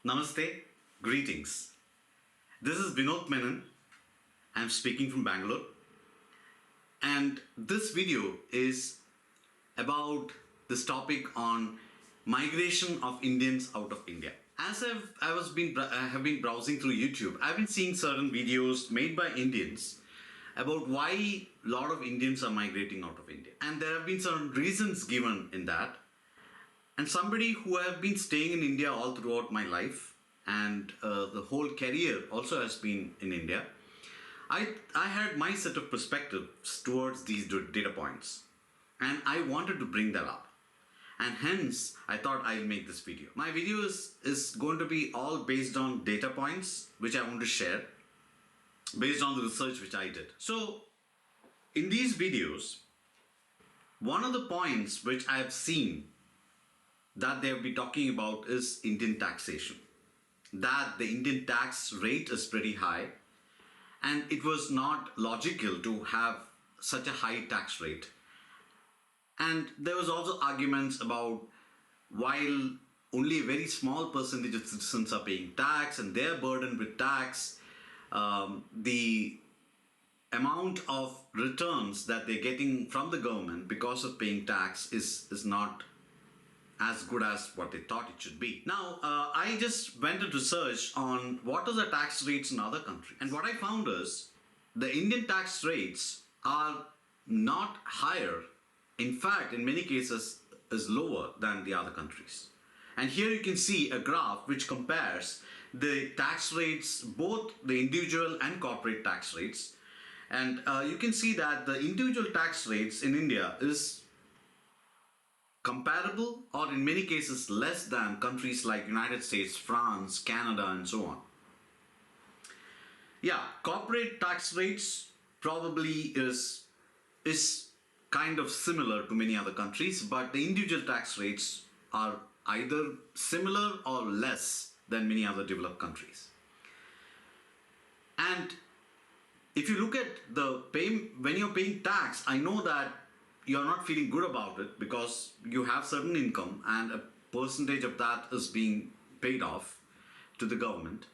Namaste, greetings. This is Vinod Menon. I'm speaking from Bangalore. And this video is about this topic on migration of Indians out of India. As I have been browsing through YouTube, I've been seeing certain videos made by Indians about why a lot of Indians are migrating out of India. And there have been certain reasons given in that. And somebody who have been staying in India all throughout my life and the whole career also has been in India, I had my set of perspectives towards these data points and I wanted to bring that up. And hence, I thought I'll make this video. My video is going to be all based on data points which I want to share based on the research which I did. So, in these videos, one of the points which I have seen that they'll be talking about is Indian taxation. That the Indian tax rate is pretty high and it was not logical to have such a high tax rate. And there was also arguments about while only a very small percentage of citizens are paying tax and they're burdened with tax, the amount of returns that they're getting from the government because of paying tax is not as good as what they thought it should be. Now, I just went into research on what are the tax rates in other countries. And what I found is the Indian tax rates are not higher. In fact, in many cases, is lower than the other countries. And here you can see a graph which compares the tax rates, both the individual and corporate tax rates. And you can see that the individual tax rates in India is comparable or in many cases less than countries like United States, France, Canada and so on. Yeah, corporate tax rates probably is kind of similar to many other countries, but the individual tax rates are either similar or less than many other developed countries. And if you look at when you're paying tax, I know that you're not feeling good about it because you have certain income and a percentage of that is being paid off to the government.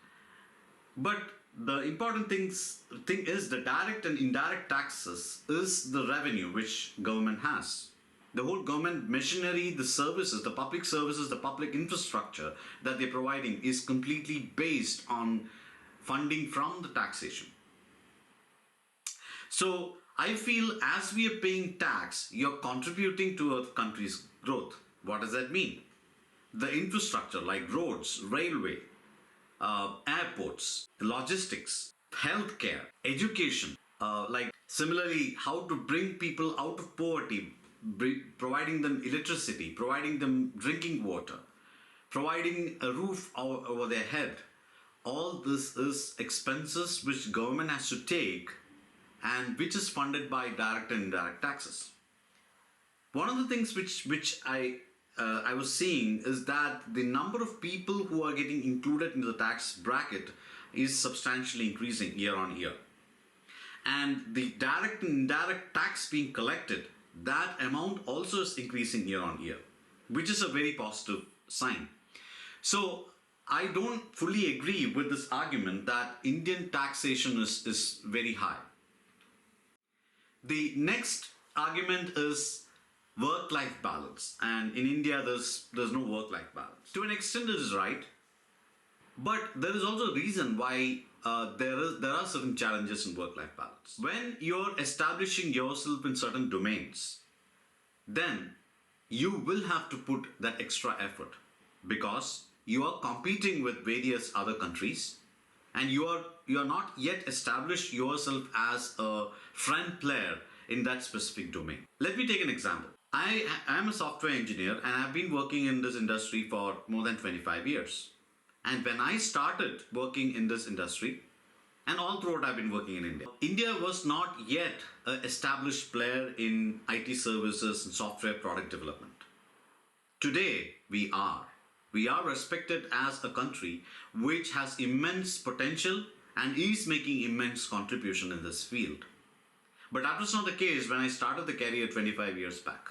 But the important thing is the direct and indirect taxes is the revenue which government has. The whole government machinery, the services, the public infrastructure that they're providing is completely based on funding from the taxation. So I feel as we are paying tax, you're contributing to a country's growth. What does that mean? The infrastructure like roads, railway, airports, logistics, healthcare, education, like similarly how to bring people out of poverty, providing them electricity, providing them drinking water, providing a roof over their head. All this is expenses which government has to take and which is funded by direct and indirect taxes. One of the things which I was seeing is that the number of people who are getting included in the tax bracket is substantially increasing year on year. And the direct and indirect tax being collected, that amount also is increasing year on year, which is a very positive sign. So I don't fully agree with this argument that Indian taxation is very high. The next argument is work-life balance, and in India there's no work-life balance. To an extent it is right, but there is also a reason why there are certain challenges in work-life balance. When you're establishing yourself in certain domains, then you will have to put that extra effort because you are competing with various other countries and you are not yet established yourself as a front player in that specific domain. Let me take an example. I am a software engineer and I've been working in this industry for more than 25 years. And when I started working in this industry, and all throughout I've been working in India, India was not yet an established player in IT services and software product development. Today, we are. We are respected as a country which has immense potential and is making immense contribution in this field. But that was not the case when I started the career 25 years back.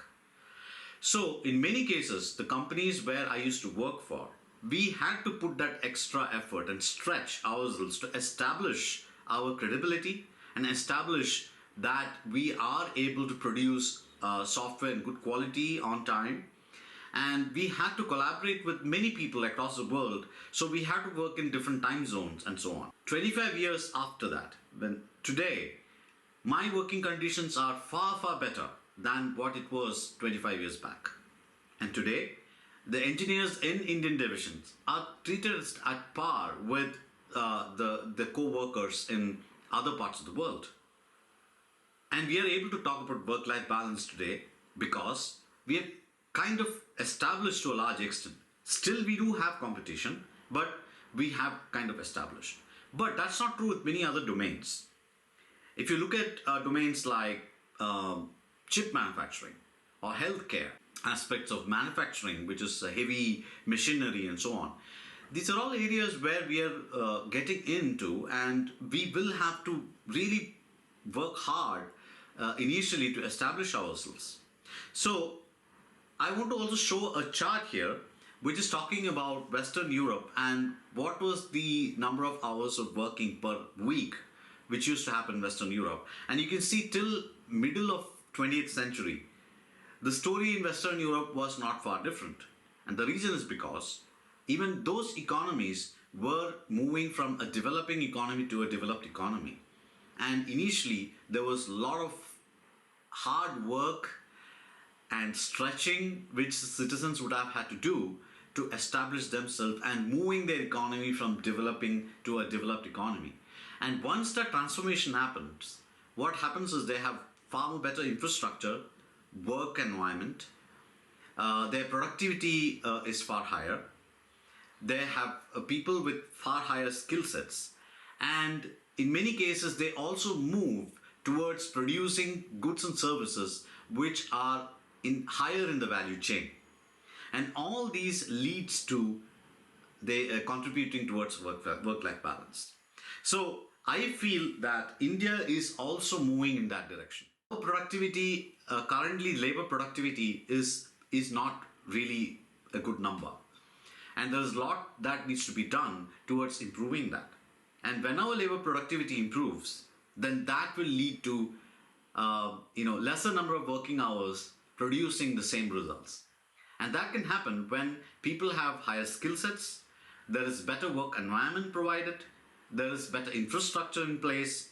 So in many cases, the companies where I used to work for, we had to put that extra effort and stretch ourselves to establish our credibility and establish that we are able to produce software in good quality on time. And we had to collaborate with many people across the world, so we had to work in different time zones and so on. 25 years after that, when today my working conditions are far, far better than what it was 25 years back. And today, the engineers in Indian divisions are treated at par with the co-workers in other parts of the world. And we are able to talk about work-life balance today because we have kind of established to a large extent. Still, we do have competition, but we have kind of established. But that's not true with many other domains. If you look at domains like chip manufacturing or healthcare, aspects of manufacturing, which is heavy machinery and so on, these are all areas where we are getting into, and we will have to really work hard initially to establish ourselves. So I want to also show a chart here which is talking about Western Europe and what was the number of hours of working per week which used to happen in Western Europe. And you can see till middle of 20th century, the story in Western Europe was not far different. And the reason is because even those economies were moving from a developing economy to a developed economy. And initially, there was a lot of hard work and stretching which citizens would have had to do to establish themselves and moving their economy from developing to a developed economy. And once that transformation happens, what happens is they have far more better infrastructure, work environment, their productivity is far higher, they have people with far higher skill sets, and in many cases they also move towards producing goods and services which are higher in the value chain. And all these leads to they contributing towards work-life balance. So I feel that India is also moving in that direction. Productivity, currently labor productivity is not really a good number. And there's a lot that needs to be done towards improving that. And when our labor productivity improves, then that will lead to lesser number of working hours producing the same results. And that can happen when people have higher skill sets, there is better work environment provided, there is better infrastructure in place,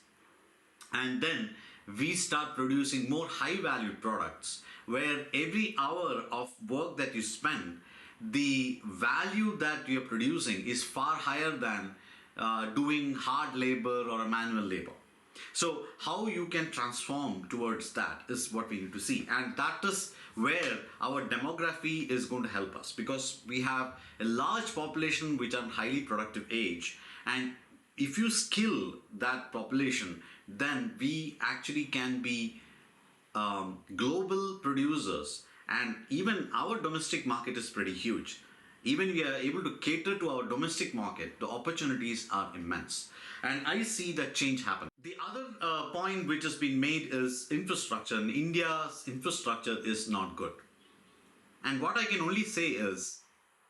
and then we start producing more high valued products where every hour of work that you spend, the value that you're producing is far higher than doing hard labor or a manual labor. So how you can transform towards that is what we need to see, and that is where our demography is going to help us, because we have a large population which are highly productive age, and if you skill that population, then we actually can be global producers, and even our domestic market is pretty huge. Even we are able to cater to our domestic market, the opportunities are immense. And I see that change happen. The other point which has been made is infrastructure. And India's infrastructure is not good. And what I can only say is,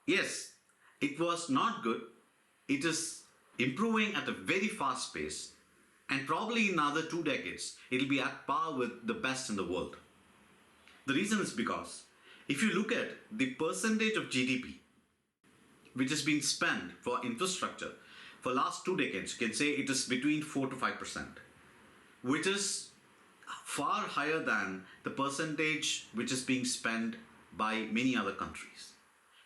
yes, it was not good. It is improving at a very fast pace. And probably in another 2 decades, it will be at par with the best in the world. The reason is because if you look at the percentage of GDP which is being spent for infrastructure for last 2 decades, you can say it is between 4 to 5%, which is far higher than the percentage which is being spent by many other countries.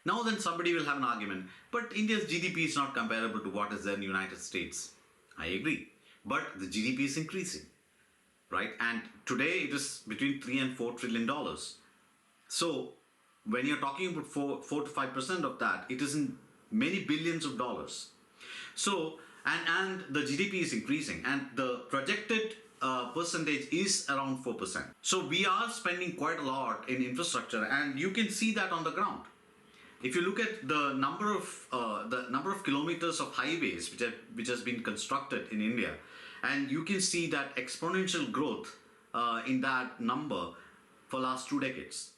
Now then somebody will have an argument, but India's GDP is not comparable to what is there in the United States. I agree, but the GDP is increasing, right? And today it is between 3 and 4 trillion dollars. So when you're talking about 4 to 5% of that, it is in many billions of dollars. So, and the GDP is increasing, and the projected percentage is around 4%. So we are spending quite a lot in infrastructure, and you can see that on the ground. If you look at the number of kilometers of highways which has been constructed in India, and you can see that exponential growth in that number for last 2 decades.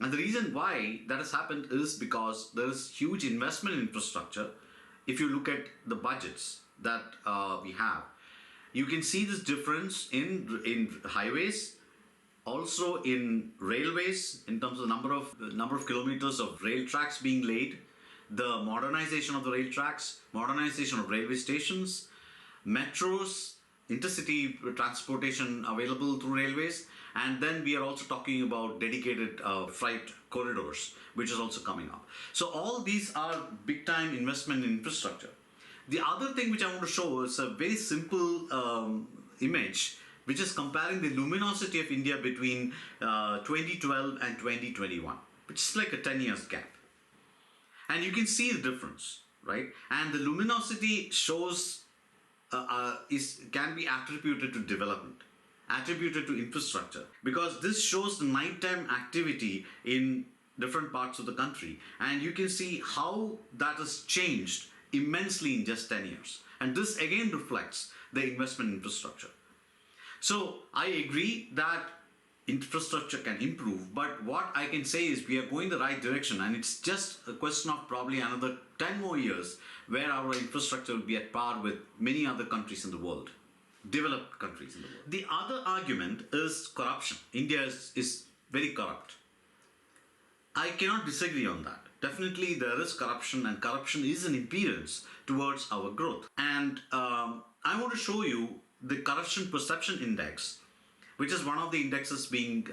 And the reason why that has happened is because there is huge investment in infrastructure. If you look at the budgets that we have, you can see this difference in highways, also in railways, in terms of number of kilometers of rail tracks being laid, the modernization of the rail tracks, modernization of railway stations, metros, intercity transportation available through railways, and then we are also talking about dedicated freight corridors, which is also coming up. So all these are big time investment in infrastructure. The other thing which I want to show is a very simple image, which is comparing the luminosity of India between 2012 and 2021, which is like a 10 years gap. And you can see the difference, right? And the luminosity shows can be attributed to development, attributed to infrastructure, because this shows the nighttime activity in different parts of the country, and you can see how that has changed immensely in just 10 years. And this again reflects the investment in infrastructure. So I agree that infrastructure can improve, but what I can say is we are going the right direction, and it's just a question of probably another 10 more years where our infrastructure will be at par with many other countries in the world, developed countries in the world. The other argument is corruption. India is very corrupt. I cannot disagree on that. Definitely there is corruption, and corruption is an impedance towards our growth. And I want to show you the corruption perception index, which is one of the indexes being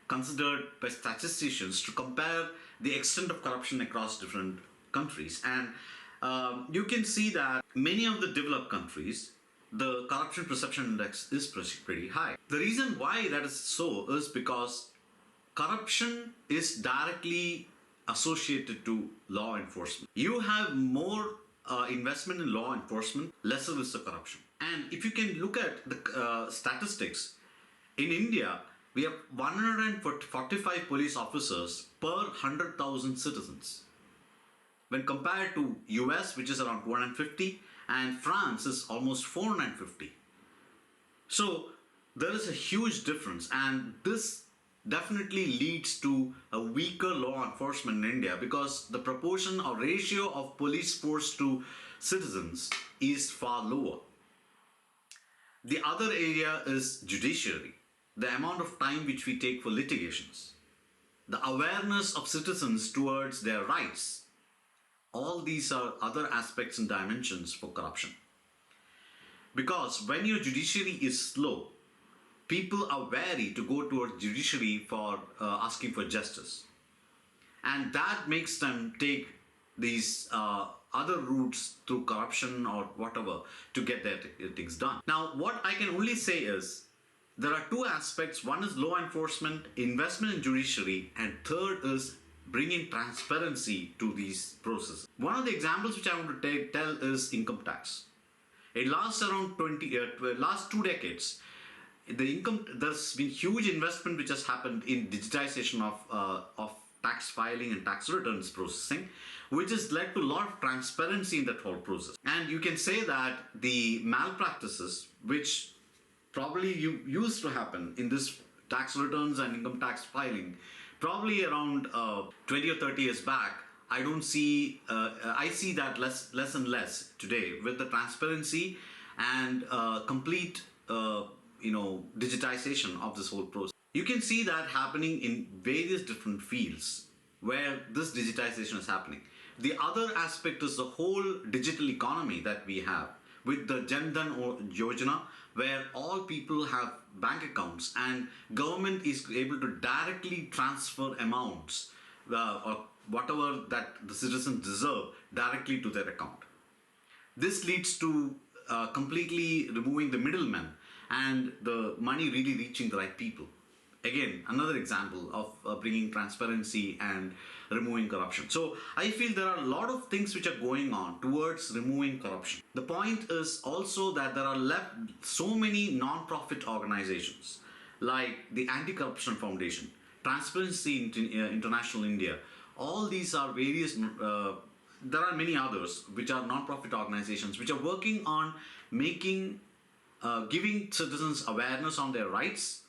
considered by statisticians to compare the extent of corruption across different countries. And you can see that many of the developed countries, the corruption perception index is pretty high. The reason why that is so is because corruption is directly associated to law enforcement. You have more investment in law enforcement, lesser risk of corruption. And if you can look at the statistics, in India, we have 145 police officers per 100,000 citizens. When compared to US, which is around 250, and France is almost 450. So there is a huge difference, and this definitely leads to a weaker law enforcement in India, because the proportion or ratio of police force to citizens is far lower. The other area is judiciary, the amount of time which we take for litigations, the awareness of citizens towards their rights. All these are other aspects and dimensions for corruption. Because when your judiciary is slow, people are wary to go towards judiciary for asking for justice. And that makes them take these other routes through corruption or whatever to get their things done. Now, what I can only say is there are two aspects. One is law enforcement, investment in judiciary, and third is bringing transparency to these processes. One of the examples which I want to tell is income tax. It lasts around last 2 decades. There's been huge investment which has happened in digitization of tax filing and tax returns processing, which has led to a lot of transparency in that whole process. And you can say that the malpractices which probably used to happen in this tax returns and income tax filing, probably around 20 or 30 years back, I see that less and less today with the transparency and complete digitization of this whole process. You can see that happening in various different fields where this digitization is happening. The other aspect is the whole digital economy that we have with the Jan Dhan Yojana, where all people have bank accounts and government is able to directly transfer amounts or whatever that the citizens deserve directly to their account. This leads to completely removing the middlemen and the money really reaching the right people. Again, another example of bringing transparency and removing corruption. So I feel there are a lot of things which are going on towards removing corruption. The point is also that there are so many non-profit organizations like the Anti-Corruption Foundation, Transparency International India. All these are various, there are many others which are non-profit organizations which are working on giving citizens awareness on their rights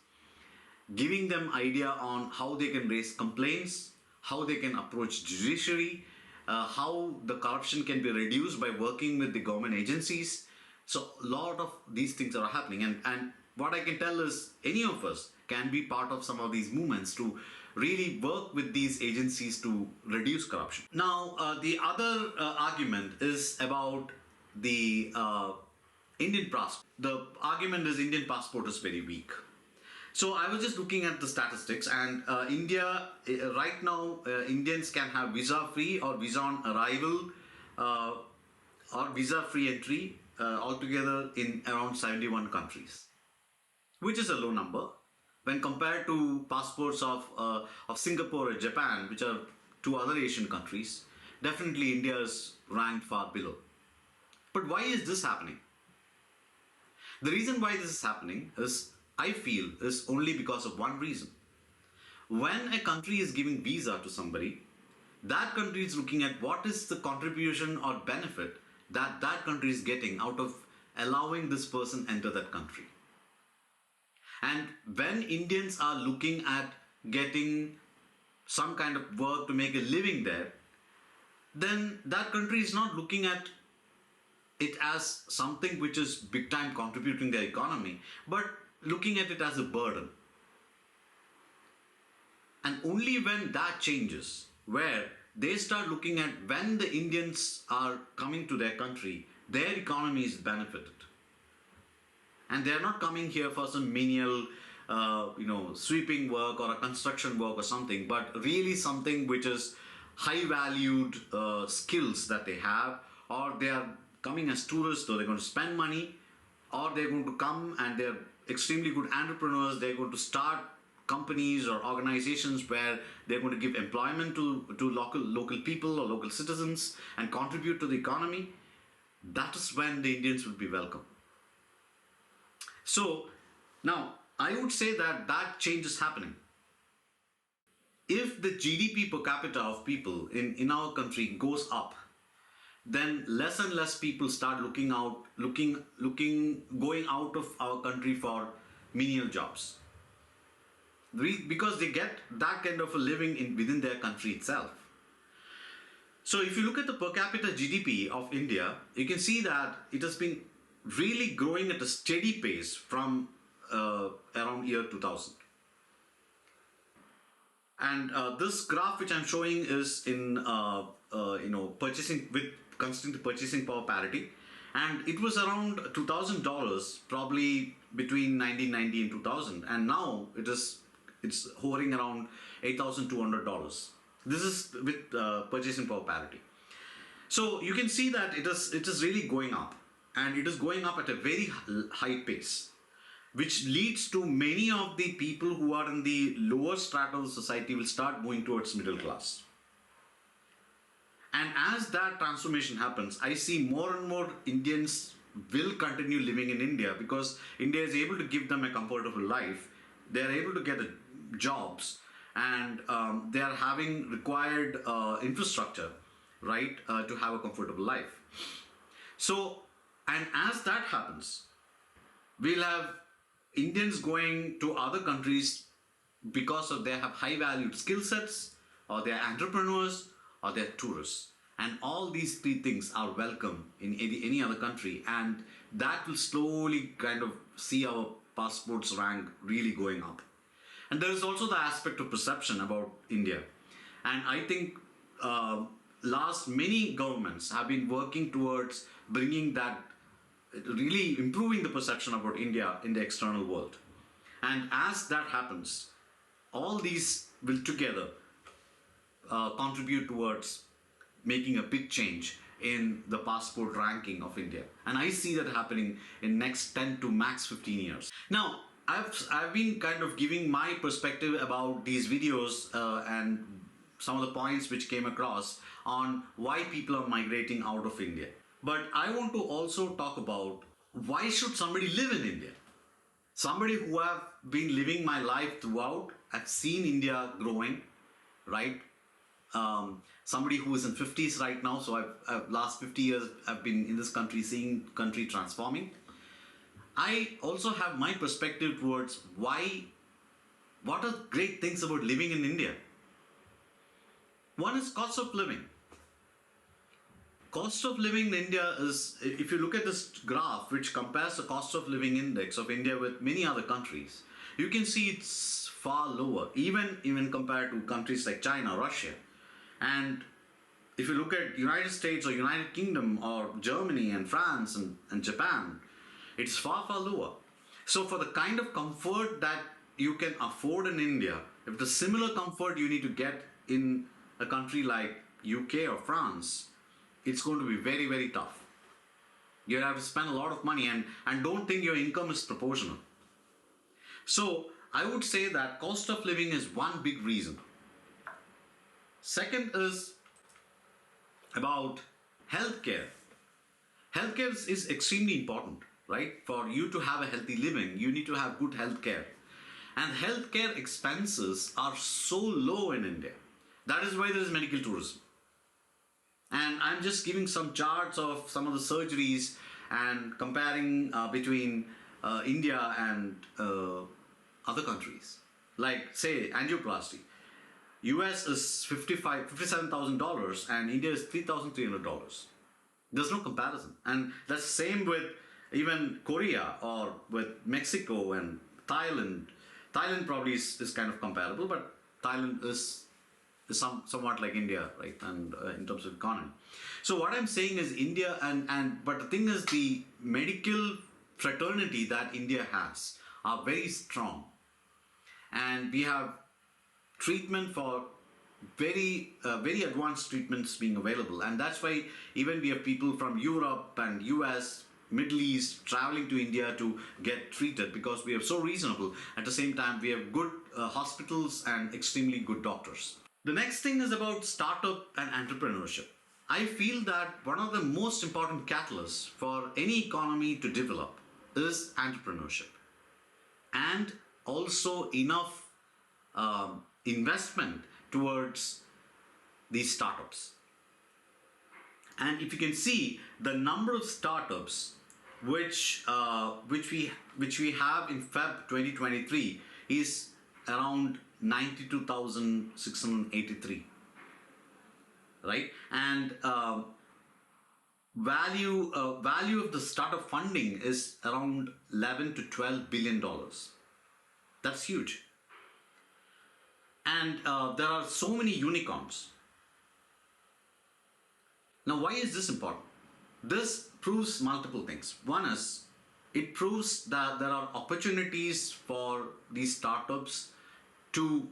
giving them idea on how they can raise complaints, how they can approach judiciary, how the corruption can be reduced by working with the government agencies. So a lot of these things are happening, and what I can tell is any of us can be part of some of these movements to really work with these agencies to reduce corruption. Now, the other argument is about the Indian passport. The argument is Indian passport is very weak. So I was just looking at the statistics, and India right now, Indians can have visa free or visa on arrival uh, or visa free entry altogether in around 71 countries, which is a low number when compared to passports of Singapore or Japan, which are two other Asian countries. Definitely, India is ranked far below. But why is this happening? The reason why this is happening is, I feel, is only because of one reason. When a country is giving visa to somebody, that country is looking at what is the contribution or benefit that that country is getting out of allowing this person enter that country. And when Indians are looking at getting some kind of work to make a living there, then that country is not looking at it as something which is big time contributing their economy, but looking at it as a burden. And only when that changes, where they start looking at when the Indians are coming to their country, their economy is benefited. And they are not coming here for some menial, sweeping work or a construction work or something, but really something which is high valued skills that they have, or they are coming as tourists, so they're going to spend money, or they're going to come and they're extremely good entrepreneurs. They're going to start companies or organizations where they're going to give employment to local people or local citizens and contribute to the economy. That is when the Indians will be welcome. So now I would say that that change is happening. If the GDP per capita of people in our country goes up, then less and less people start going out of our country for menial jobs, because they get that kind of a living within their country itself. So if you look at the per capita GDP of India, you can see that it has been really growing at a steady pace from around year 2000. And this graph which I'm showing is in purchasing, with considering the purchasing power parity, and it was around $2,000 probably between 1990 and 2000, and now it's hovering around $8,200. This is with purchasing power parity. So you can see that it is really going up, and it is going up at a very high pace, which leads to many of the people who are in the lower strata of the society will start moving towards middle class. And as that transformation happens, I see more and more Indians will continue living in India, because India is able to give them a comfortable life. They are able to get jobs, and they are having required infrastructure, right, to have a comfortable life. So, and as that happens, we'll have Indians going to other countries because of they have high valued skill sets, or they're entrepreneurs, or they're tourists. And all these three things are welcome in any other country, and that will slowly kind of see our passports rank really going up. And there is also the aspect of perception about India. And I think last many governments have been working towards bringing that, really improving the perception about India in the external world. And as that happens, all these will together contribute towards making a big change in the passport ranking of India. And I see that happening in next 10 to max 15 years. Now, I've been kind of giving my perspective about these videos and some of the points which came across on why people are migrating out of India. But I want to also talk about, why should somebody live in India? Somebody who have been living my life throughout, I've seen India growing, right? Somebody who is in 50s right now, so I've last 50 years I've been in this country, seeing country transforming. I also have my perspective towards why what are great things about living in India? One is cost of living. Cost of living in India is, if you look at this graph, which compares the cost of living index of India with many other countries, you can see it's far lower, even compared to countries like China, Russia. And if you look at United States or United Kingdom or Germany and France and Japan, it's far, far lower. So for the kind of comfort that you can afford in India, if the similar comfort you need to get in a country like UK or France, it's going to be very, very tough. You have to spend a lot of money and don't think your income is proportional. So I would say that cost of living is one big reason. Second is about healthcare. Healthcare is extremely important, right? For you to have a healthy living, you need to have good healthcare. And healthcare expenses are so low in India. That is why there is medical tourism. And I'm just giving some charts of some of the surgeries and comparing between India and other countries. Like, say, angioplasty. US is $57,000 and India is $3,300. There's no comparison. And that's the same with even Korea or with Mexico and Thailand. Thailand probably is kind of comparable, but Thailand is somewhat like India, right? And in terms of economy. So what I'm saying is India but the thing is the medical fraternity that India has are very strong. And we have treatment for very advanced treatments being available, and that's why even we have people from Europe and US, Middle East traveling to India to get treated because we are so reasonable. At the same time, we have good hospitals and extremely good doctors. The next thing is about startup and entrepreneurship. I feel that one of the most important catalysts for any economy to develop is entrepreneurship, and also enough investment towards these startups. And if you can see the number of startups which we have in Feb 2023 is around 92,683, right? And value of the startup funding is around 11 to 12 billion dollars. That's huge. And there are so many unicorns. Now, why is this important? This proves multiple things. One is, it proves that there are opportunities for these startups to,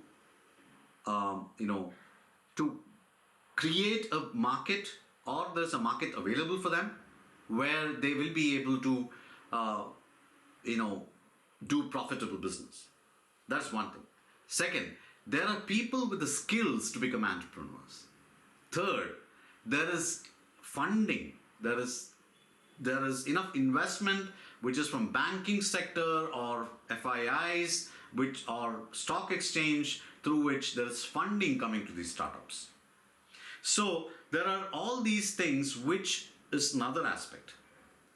to create a market, or there's a market available for them where they will be able to, do profitable business. That's one thing. Second, there are people with the skills to become entrepreneurs. Third, there is funding. There is enough investment, which is from banking sector or FIIs, or stock exchange, through which there is funding coming to these startups. So there are all these things, which is another aspect.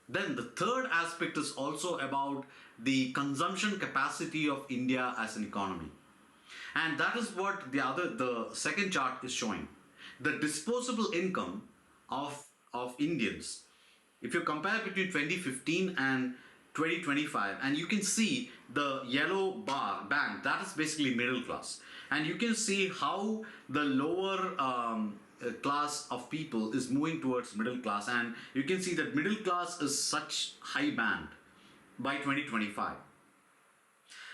Then the third aspect is also about the consumption capacity of India as an economy. And that is what the second chart is showing. The disposable income of Indians. If you compare between 2015 and 2025, and you can see the yellow band, that is basically middle class. And you can see how the lower class of people is moving towards middle class. And you can see that middle class is such high band by 2025.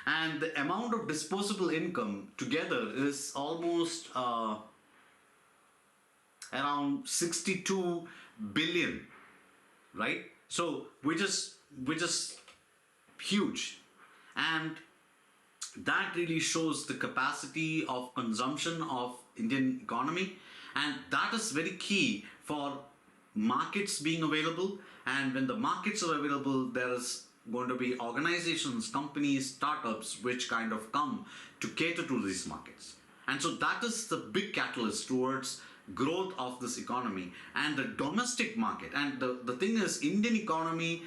And the amount of disposable income together is almost around 62 billion, right? So which is huge. And that really shows the capacity of consumption of Indian economy, and that is very key for markets being available. And when the markets are available, there is going to be organizations, companies, startups which kind of come to cater to these markets. And so that is the big catalyst towards growth of this economy and the domestic market. And the thing is, Indian economy,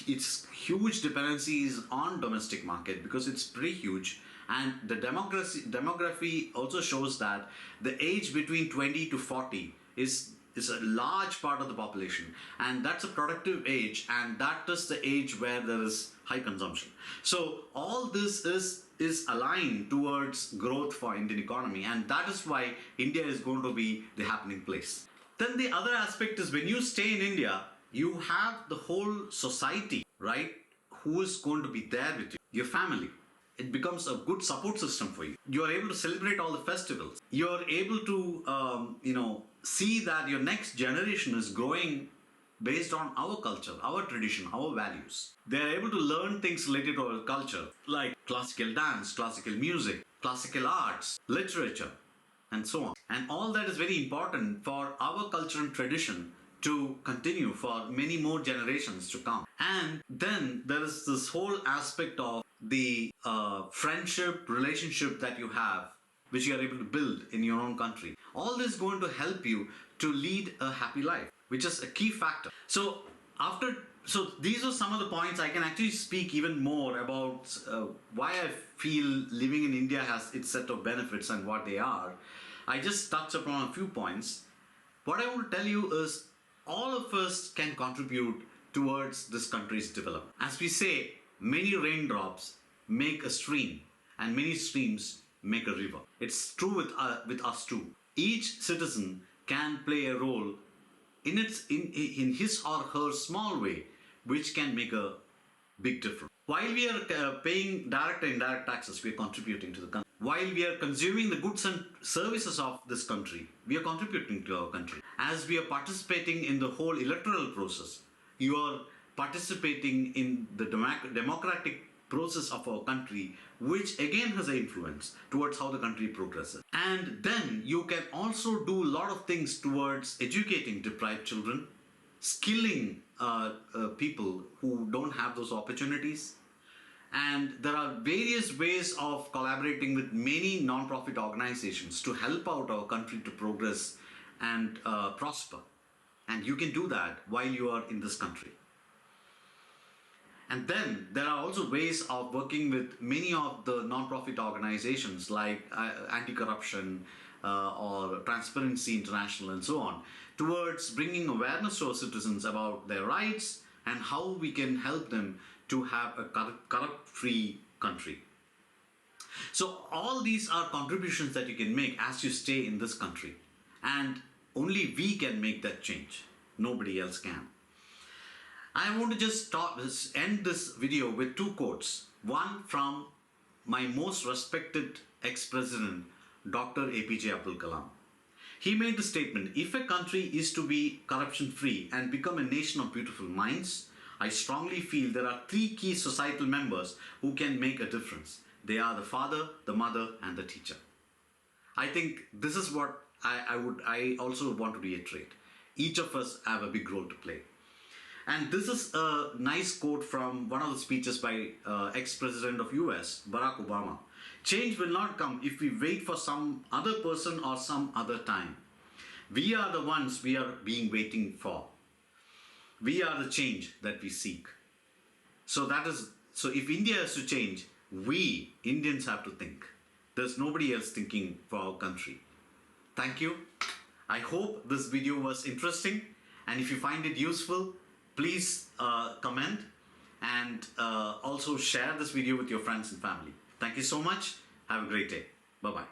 its huge dependencies on domestic market because it's pretty huge. And the demography also shows that the age between 20 to 40 is a large part of the population, and that's a productive age, and that is the age where there is high consumption. So all this is aligned towards growth for Indian economy, and that is why India is going to be the happening place. Then the other aspect is when you stay in India, you have the whole society, right, who is going to be there with you, your family. It becomes a good support system for you. You are able to celebrate all the festivals. You are able to, see that your next generation is growing based on our culture, our tradition, our values. They are able to learn things related to our culture, like classical dance, classical music, classical arts, literature, and so on. And all that is very important for our culture and tradition to continue for many more generations to come. And then there is this whole aspect of the friendship, relationship that you have, which you are able to build in your own country. All this is going to help you to lead a happy life, which is a key factor. So these are some of the points. I can actually speak even more about why I feel living in India has its set of benefits and what they are. I just touched upon a few points. What I want to tell you is all of us can contribute towards this country's development. As we say, many raindrops make a stream, and many streams make a river. It's true with us too. Each citizen can play a role in his or her small way, which can make a big difference. While we are paying direct and indirect taxes, we are contributing to the country. While we are consuming the goods and services of this country, we are contributing to our country. As we are participating in the whole electoral process, you are participating in the democratic process of our country, which again has an influence towards how the country progresses. And then you can also do a lot of things towards educating deprived children, skilling people who don't have those opportunities. And there are various ways of collaborating with many non-profit organizations to help out our country to progress and prosper. And you can do that while you are in this country. And then there are also ways of working with many of the non-profit organizations like anti-corruption or Transparency International and so on, towards bringing awareness to our citizens about their rights and how we can help them to have a corrupt-free country. So all these are contributions that you can make as you stay in this country. And only we can make that change. Nobody else can. I want to just end this video with two quotes. One from my most respected ex-president, Dr. APJ Abdul Kalam. He made the statement, if a country is to be corruption-free and become a nation of beautiful minds, I strongly feel there are three key societal members who can make a difference. They are the father, the mother, and the teacher. I think this is what I also want to reiterate. Each of us have a big role to play. And this is a nice quote from one of the speeches by ex-president of US, Barack Obama. Change will not come if we wait for some other person or some other time. We are the ones we are waiting for. We are the change that we seek. So if India has to change, we Indians have to think. There's nobody else thinking for our country. Thank you. I hope this video was interesting, and if you find it useful, please comment and also share this video with your friends and family. Thank you so much. Have a great day. Bye-bye.